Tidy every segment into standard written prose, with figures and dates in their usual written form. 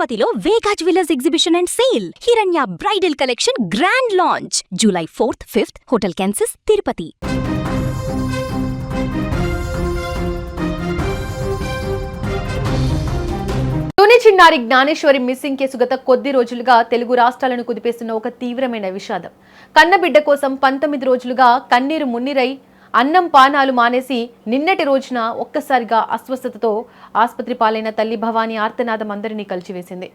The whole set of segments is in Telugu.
తిరుపతిలో వేగా జ్యువెలర్స్ ఎగ్జిబిషన్ అండ్ సేల్. హిరణ్య bridal collection grand launch July 4th, 5th hotel Kansas Tirupati. Tuni చిన్నారి జ్ఞానేశ్వరి మిస్సింగ్ కేసు గత కొద్ది రోజులుగా తెలుగు రాష్ట్రాలను కుదిపేస్తున్న ఒక తీవ్రమైన విషాదం. కన్నబిడ్డ కోసం 19 రోజులుగా కన్నీరు మున్నీరై అన్నం పానాలు మానేసి నిన్నటి రోజున ఒక్కసారిగా అస్వస్థతతో ఆసుపత్రి పాలైన తల్లి భవానీ ఆర్తనాదం అందరినీ కలిచివేసింది.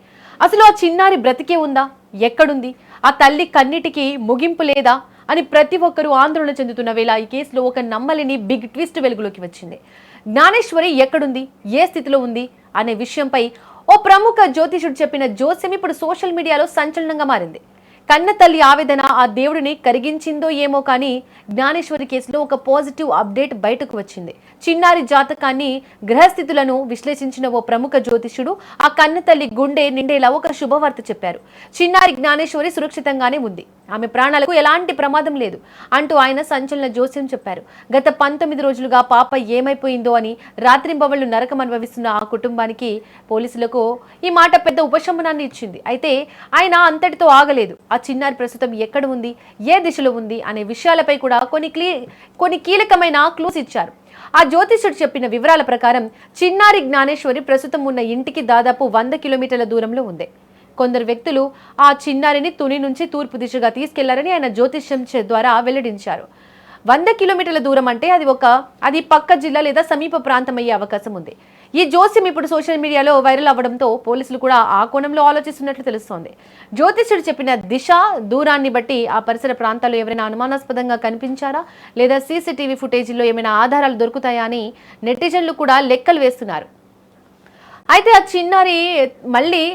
అసలు ఆ చిన్నారి బ్రతికే ఉందా, ఎక్కడుంది, ఆ తల్లి కన్నిటికి ముగింపు లేదా అని ప్రతి ఒక్కరూ ఆందోళన చెందుతున్న వేళ ఈ కేసులో ఒక నమ్మలేని బిగ్ ట్విస్ట్ వెలుగులోకి వచ్చింది. జ్ఞానేశ్వరి ఎక్కడుంది, ఏ స్థితిలో ఉంది అనే విషయంపై ఓ ప్రముఖ జ్యోతిషుడు చెప్పిన జోస్యం ఇప్పుడు సోషల్ మీడియాలో సంచలనంగా మారింది. కన్న తల్లి ఆవేదన ఆ దేవుడిని కరిగించిందో ఏమో కానీ జ్ఞానేశ్వరి కేసులో ఒక పాజిటివ్ అప్డేట్ బయటకు వచ్చింది. చిన్నారి జాతకాన్ని, గ్రహస్థితులను విశ్లేషించిన ఓ ప్రముఖ జ్యోతిష్యుడు ఆ కన్న తల్లి గుండె నిండేలా ఒక శుభవార్త చెప్పారు. చిన్నారి జ్ఞానేశ్వరి సురక్షితంగానే ఉంది, ఆమె ప్రాణాలకు ఎలాంటి ప్రమాదం లేదు అంటూ ఆయన సంచలన జోస్యం చెప్పారు. గత 19 రోజులుగా పాప ఏమైపోయిందో అని రాత్రింబవళ్లు నరకం అనుభవిస్తున్న ఆ కుటుంబానికి పోలీసులకు ఈ మాట పెద్ద ఉపశమనాన్ని ఇచ్చింది. అయితే ఆయన అంతటితో ఆగలేదు. ఆ చిన్నారి ప్రస్తుతం ఎక్కడ ఉంది, ఏ దిశలో ఉంది అనే విషయాలపై కూడా కొన్ని కీలకమైన క్లూస్ ఇచ్చారు. ఆ జ్యోతిషుడు చెప్పిన వివరాల ప్రకారం చిన్నారి జ్ఞానేశ్వరి ప్రస్తుతం ఉన్న ఇంటికి దాదాపు 100 కిలోమీటర్ల దూరంలో ఉంది. కొందరు వ్యక్తులు ఆ చిన్నారిని తుని నుంచి తూర్పు దిశగా తీసుకెళ్లారని ఆయన జ్యోతిష్యం ద్వారా వెల్లడించారు. 100 కిలోమీటర్ల దూరం అంటే అది పక్క జిల్లా లేదా సమీప ప్రాంతం అయ్యే అవకాశం ఉంది. ఈ జోస్యం ఇప్పుడు సోషల్ మీడియాలో వైరల్ అవ్వడంతో పోలీసులు కూడా ఆ కోణంలో ఆలోచిస్తున్నట్లు తెలుస్తోంది. జ్యోతిష్యుడు చెప్పిన దిశ, దూరాన్ని బట్టి ఆ పరిసర ప్రాంతాల్లో ఎవరైనా అనుమానాస్పదంగా కనిపించారా లేదా సీసీటీవీ ఫుటేజీల్లో ఏమైనా ఆధారాలు దొరుకుతాయా అని నెటిజన్లు కూడా లెక్కలు వేస్తున్నారు. అయితే ఆ చిన్నారి మళ్ళీ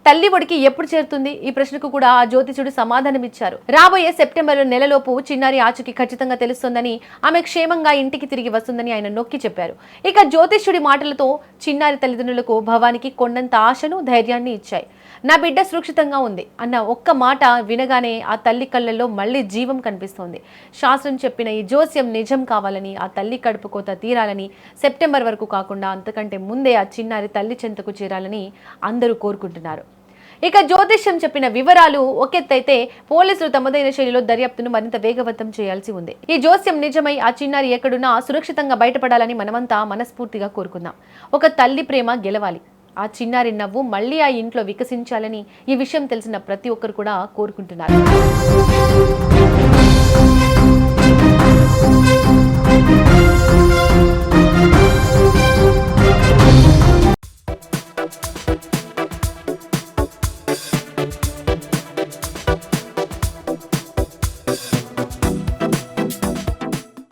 తల్లి ఒడికి ఎప్పుడు చేరుతుంది, ఈ ప్రశ్నకు కూడా ఆ జ్యోతిషుడు సమాధానం ఇచ్చారు. రాబోయే సెప్టెంబర్ నెలలోపు చిన్నారి ఆచూకీ ఖచ్చితంగా తెలుస్తుందని, ఆమె క్షేమంగా ఇంటికి తిరిగి వస్తుందని ఆయన నొక్కి చెప్పారు. ఇక జ్యోతిష్యుడి మాటలతో చిన్నారి తల్లిదండ్రులకు భవానికి కొండంత ఆశను, ధైర్యాన్ని ఇచ్చాయి. నా బిడ్డ సురక్షితంగా ఉంది అన్న ఒక్క మాట వినగానే ఆ తల్లి కళ్ళల్లో మళ్లీ జీవం కనిపిస్తోంది. శాస్త్రం చెప్పిన ఈ జోస్యం నిజం కావాలని, ఆ తల్లి కడుపు కోత తీరాలని, సెప్టెంబర్ వరకు కాకుండా అంతకంటే ముందే ఆ చిన్నారి తల్లి చెంతకు చేరాలని అందరూ కోరుకుంటున్నారు. ఇక జ్యోతిష్యం చెప్పిన వివరాలు ఒకెత్తైతే పోలీసులు తమదైన శైలిలో దర్యాప్తును మరింత వేగవంతం చేయాల్సి ఉంది. ఈ జోస్యం నిజమై ఆ చిన్నారి ఎక్కడున్నా సురక్షితంగా బయటపడాలని మనమంతా మనస్ఫూర్తిగా కోరుకుందాం. ఒక తల్లి ప్రేమ గెలవాలి, ఆ చిన్నారి నవ్వు మళ్ళీ ఆ ఇంట్లో వికసించాలని ఈ విషయం తెలిసిన ప్రతి ఒక్కరు కూడా కోరుకుంటున్నారు.